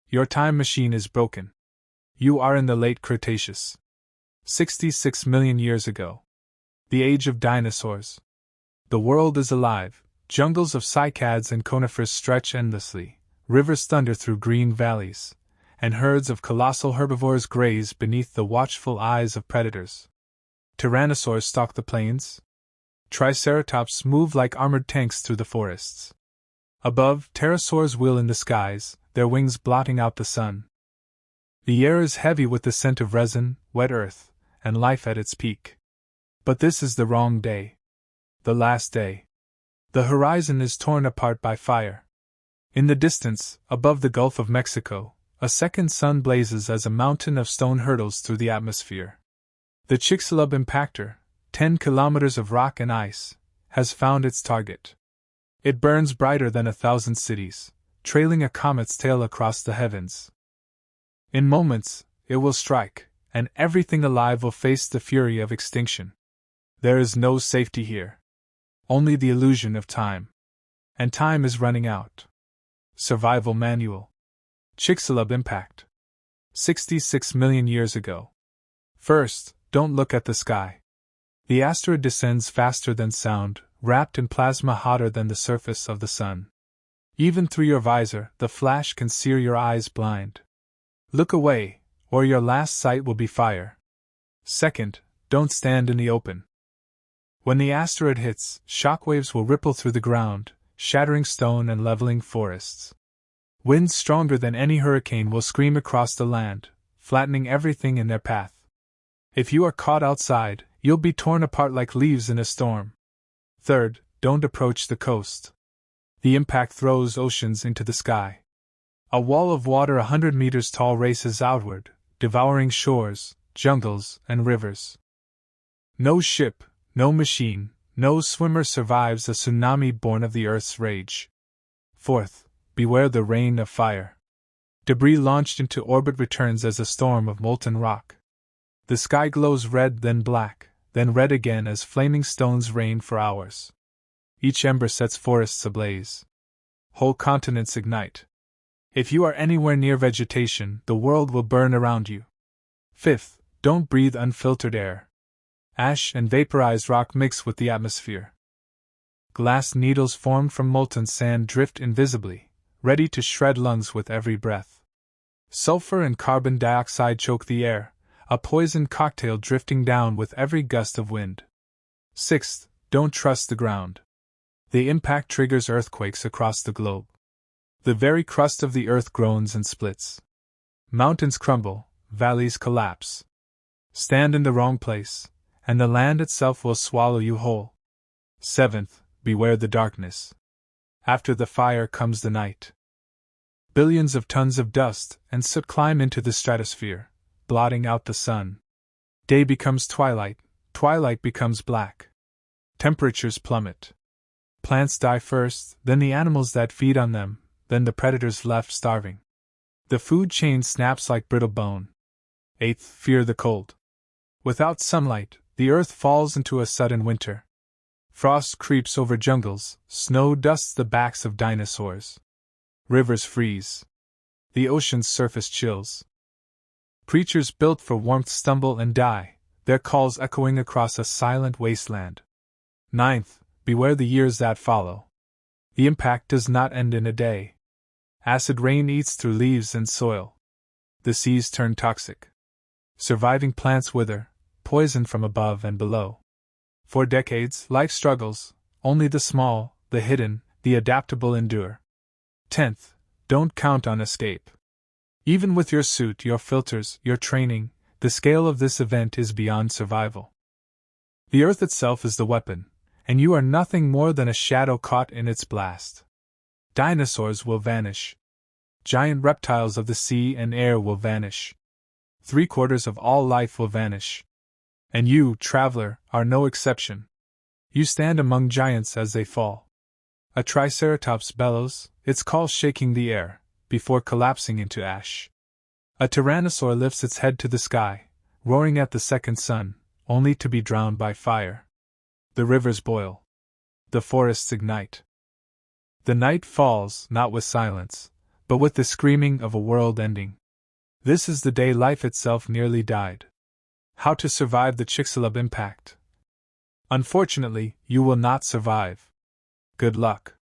Your time machine is broken. You are in the late Cretaceous. 66 million years ago. The age of dinosaurs. The world is alive. Jungles of cycads and conifers stretch endlessly. Rivers thunder through green valleys, and herds of colossal herbivores graze beneath the watchful eyes of predators. Tyrannosaurs stalk the plains. Triceratops move like armored tanks through the forests. Above, pterosaurs wheel in the skies, their wings blotting out the sun. The air is heavy with the scent of resin, wet earth, and life at its peak. But this is the wrong day. The last day. The horizon is torn apart by fire. In the distance, above the Gulf of Mexico, a second sun blazes as a mountain of stone hurtles through the atmosphere. The Chicxulub impactor, 10 kilometers of rock and ice, has found its target. It burns brighter than 1,000 cities, trailing a comet's tail across the heavens. In moments, it will strike, and everything alive will face the fury of extinction. There is no safety here. Only the illusion of time. And time is running out. Survival Manual. Chicxulub impact. 66 million years ago. First, don't look at the sky. The asteroid descends faster than sound, wrapped in plasma hotter than the surface of the sun. Even through your visor, the flash can sear your eyes blind. Look away, or your last sight will be fire. Second, don't stand in the open. When the asteroid hits, shockwaves will ripple through the ground, shattering stone and leveling forests. Winds stronger than any hurricane will scream across the land, flattening everything in their path. If you are caught outside, you'll be torn apart like leaves in a storm. Third, don't approach the coast. The impact throws oceans into the sky. A wall of water 100 meters tall races outward, devouring shores, jungles, and rivers. No ship, no machine, no swimmer survives a tsunami born of the Earth's rage. Fourth, beware the rain of fire. Debris launched into orbit returns as a storm of molten rock. The sky glows red, then black, then red again as flaming stones rain for hours. Each ember sets forests ablaze. Whole continents ignite. If you are anywhere near vegetation, the world will burn around you. Fifth, don't breathe unfiltered air. Ash and vaporized rock mix with the atmosphere. Glass needles formed from molten sand drift invisibly, ready to shred lungs with every breath. Sulfur and carbon dioxide choke the air, a poison cocktail drifting down with every gust of wind. Sixth, don't trust the ground. The impact triggers earthquakes across the globe. The very crust of the earth groans and splits. Mountains crumble, valleys collapse. Stand in the wrong place, and the land itself will swallow you whole. Seventh, beware the darkness. After the fire comes the night. Billions of tons of dust and soot climb into the stratosphere, blotting out the sun. Day becomes twilight, twilight becomes black. Temperatures plummet. Plants die first, then the animals that feed on them, then the predators left starving. The food chain snaps like brittle bone. Eighth, fear the cold. Without sunlight, the earth falls into a sudden winter. Frost creeps over jungles, snow dusts the backs of dinosaurs. Rivers freeze. The ocean's surface chills. Creatures built for warmth stumble and die, their calls echoing across a silent wasteland. Ninth, beware the years that follow. The impact does not end in a day. Acid rain eats through leaves and soil. The seas turn toxic. Surviving plants wither, poisoned from above and below. For decades, life struggles, only the small, the hidden, the adaptable endure. 10th, don't count on escape. Even with your suit, your filters, your training, the scale of this event is beyond survival. The Earth itself is the weapon, and you are nothing more than a shadow caught in its blast. Dinosaurs will vanish. Giant reptiles of the sea and air will vanish. 3/4 of all life will vanish. And you, traveler, are no exception. You stand among giants as they fall. A triceratops bellows, its call shaking the air, before collapsing into ash. A tyrannosaur lifts its head to the sky, roaring at the second sun, only to be drowned by fire. The rivers boil. The forests ignite. The night falls, not with silence, but with the screaming of a world ending. This is the day life itself nearly died. How to survive the Chicxulub impact? Unfortunately, you will not survive. Good luck.